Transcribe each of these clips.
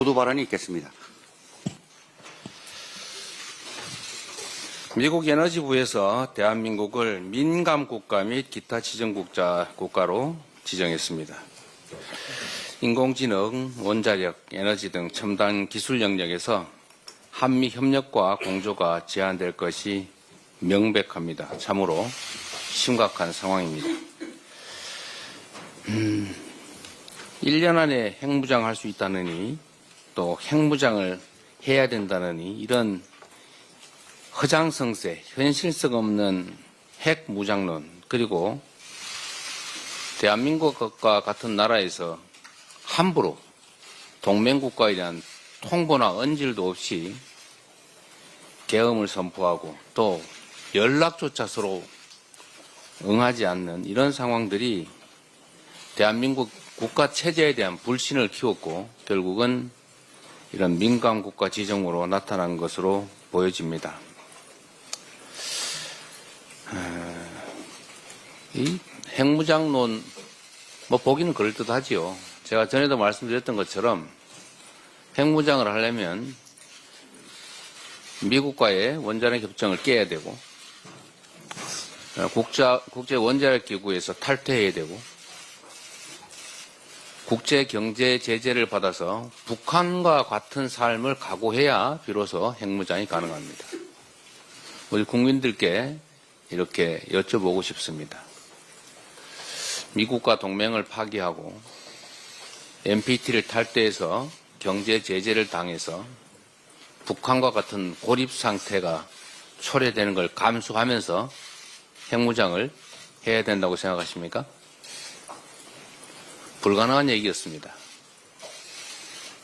보도 발언이 있겠습니다. 미국 에너지부에서 대한민국을 민감국가 및 기타 지정국가로 지정했습니다. 인공지능, 원자력, 에너지 등 첨단 기술 영역에서 한미 협력과 공조가 제한될 것이 명백합니다. 참으로 심각한 상황입니다. 1년 안에 핵무장할 수 있다느니 또 핵무장을 해야 된다느니 이런 허장성세, 현실성 없는 핵무장론, 그리고 대한민국과 같은 나라에서 함부로 동맹국가에 대한 통보나 언질도 없이 계엄을 선포하고 또 연락조차 서로 응하지 않는 이런 상황들이 대한민국 국가 체제에 대한 불신을 키웠고 결국은 이런 민감국가 지정으로 나타난 것으로 보여집니다. 이 핵무장론 보기는 그럴듯하지요. 제가 전에도 말씀드렸던 것처럼 핵무장을 하려면 미국과의 원자력 협정을 깨야 되고 국제 원자력 기구에서 탈퇴해야 되고 국제 경제 제재를 받아서 북한과 같은 삶을 각오해야 비로소 핵무장이 가능합니다. 우리 국민들께 이렇게 여쭤보고 싶습니다. 미국과 동맹을 파기하고 NPT를 탈퇴해서 경제 제재를 당해서 북한과 같은 고립 상태가 초래되는 걸 감수하면서 핵무장을 해야 된다고 생각하십니까? 불가능한 얘기였습니다.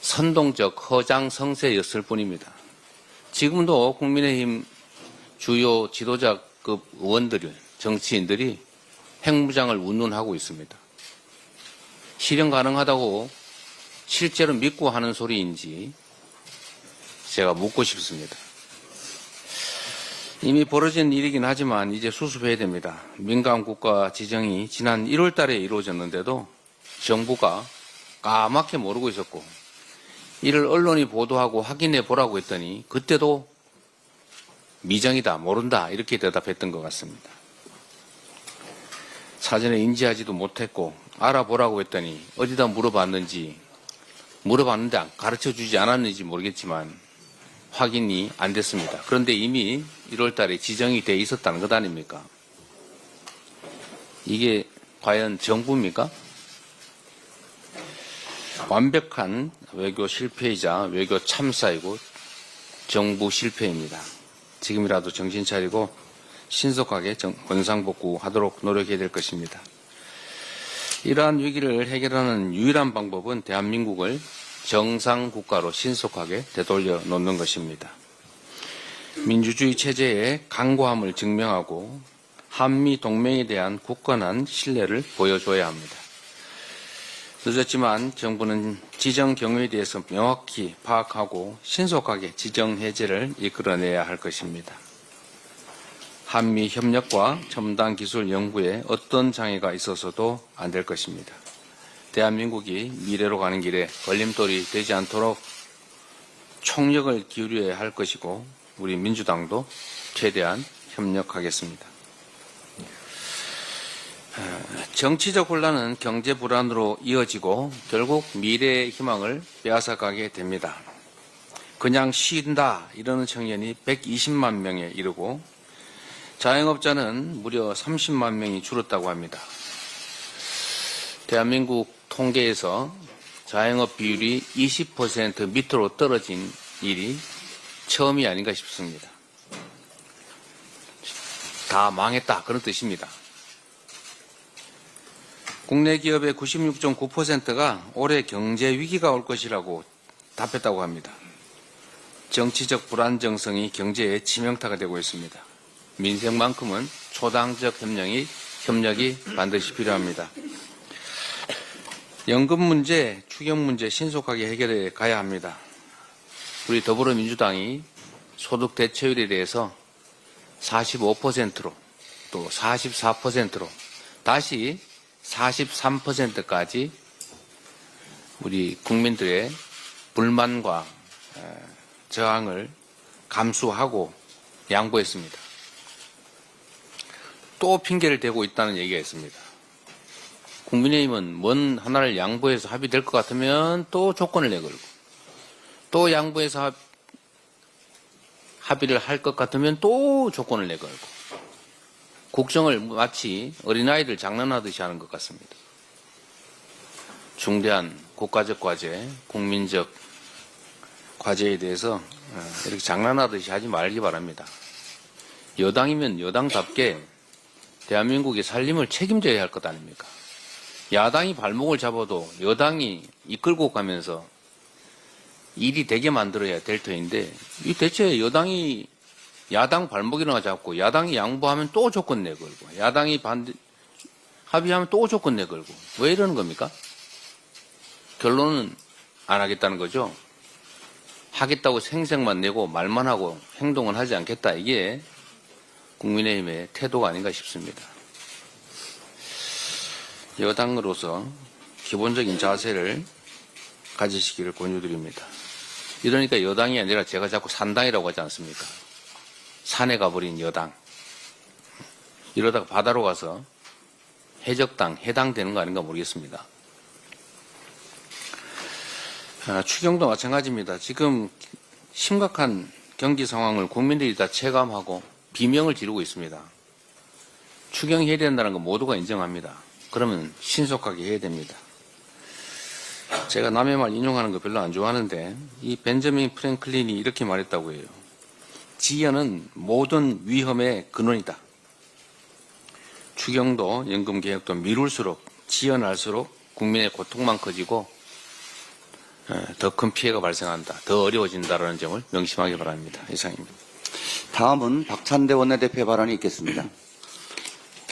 선동적 허장성세였을 뿐입니다. 지금도 국민의힘 주요 지도자급 의원들이, 정치인들이 핵무장을 운운하고 있습니다. 실현 가능하다고 실제로 믿고 하는 소리인지 제가 묻고 싶습니다. 이미 벌어진 일이긴 하지만 이제 수습해야 됩니다. 민감국가 지정이 지난 1월 달에 이루어졌는데도 정부가 까맣게 모르고 있었고 이를 언론이 보도하고 확인해 보라고 했더니 그때도 미정이다, 모른다 이렇게 대답했던 것 같습니다. 사전에 인지하지도 못했고 알아보라고 했더니 어디다 물어봤는데 가르쳐주지 않았는지 모르겠지만 확인이 안 됐습니다. 그런데 이미 1월 달에 지정이 돼 있었다는 것 아닙니까? 이게 과연 정부입니까? 완벽한 외교 실패이자 외교 참사이고 정부 실패입니다. 지금이라도 정신 차리고 신속하게 원상복구하도록 노력해야 될 것입니다. 이러한 위기를 해결하는 유일한 방법은 대한민국을 정상국가로 신속하게 되돌려 놓는 것입니다. 민주주의 체제의 강고함을 증명하고 한미 동맹에 대한 굳건한 신뢰를 보여줘야 합니다. 늦었지만 정부는 지정 경위에 대해서 명확히 파악하고 신속하게 지정 해제를 이끌어내야 할 것입니다. 한미 협력과 첨단 기술 연구에 어떤 장애가 있어서도 안 될 것입니다. 대한민국이 미래로 가는 길에 걸림돌이 되지 않도록 총력을 기울여야 할 것이고 우리 민주당도 최대한 협력하겠습니다. 정치적 혼란은 경제 불안으로 이어지고 결국 미래의 희망을 빼앗아가게 됩니다. 그냥 쉰다 이러는 청년이 120만 명에 이르고 자영업자는 무려 30만 명이 줄었다고 합니다. 대한민국 통계에서 자영업 비율이 20% 밑으로 떨어진 일이 처음이 아닌가 싶습니다. 다 망했다 그런 뜻입니다. 국내 기업의 96.9%가 올해 경제 위기가 올 것이라고 답했다고 합니다. 정치적 불안정성이 경제의 치명타가 되고 있습니다. 민생만큼은 초당적 협력이 반드시 필요합니다. 연금 문제, 추경 문제 신속하게 해결해 가야 합니다. 우리 더불어민주당이 소득 대체율에 대해서 45%로 또 44%로 다시 43%까지 우리 국민들의 불만과 저항을 감수하고 양보했습니다. 또 핑계를 대고 있다는 얘기가 있습니다. 국민의힘은 뭔 하나를 양보해서 합의될 것 같으면 또 조건을 내걸고, 또 양보해서 합의를 할 것 같으면 또 조건을 내걸고, 국정을 마치 어린아이들 장난하듯이 하는 것 같습니다. 중대한 국가적 과제, 국민적 과제에 대해서 이렇게 장난하듯이 하지 말기 바랍니다. 여당이면 여당답게 대한민국의 살림을 책임져야 할 것 아닙니까? 야당이 발목을 잡아도 여당이 이끌고 가면서 일이 되게 만들어야 될 터인데, 이 대체 여당이 야당 발목이나 잡고 야당이 양보하면 또 조건 내걸고, 야당이 합의하면 또 조건 내걸고, 왜 이러는 겁니까? 결론은 안 하겠다는 거죠. 하겠다고 생색만 내고 말만 하고 행동은 하지 않겠다. 이게 국민의힘의 태도가 아닌가 싶습니다. 여당으로서 기본적인 자세를 가지시기를 권유드립니다. 이러니까 여당이 아니라 제가 자꾸 산당이라고 하지 않습니까? 산에 가버린 여당. 이러다가 바다로 가서 해적당, 해당되는 거 아닌가 모르겠습니다. 추경도 마찬가지입니다. 지금 심각한 경기 상황을 국민들이 다 체감하고 비명을 지르고 있습니다. 추경해야 된다는 거 모두가 인정합니다. 그러면 신속하게 해야 됩니다. 제가 남의 말 인용하는 거 별로 안 좋아하는데, 이 벤저민 프랭클린이 이렇게 말했다고 해요. 지연은 모든 위험의 근원이다. 추경도 연금 개혁도 미룰수록, 지연할수록 국민의 고통만 커지고 더 큰 피해가 발생한다. 더 어려워진다는 점을 명심하기 바랍니다. 이상입니다. 다음은 박찬대 원내대표의 발언이 있겠습니다.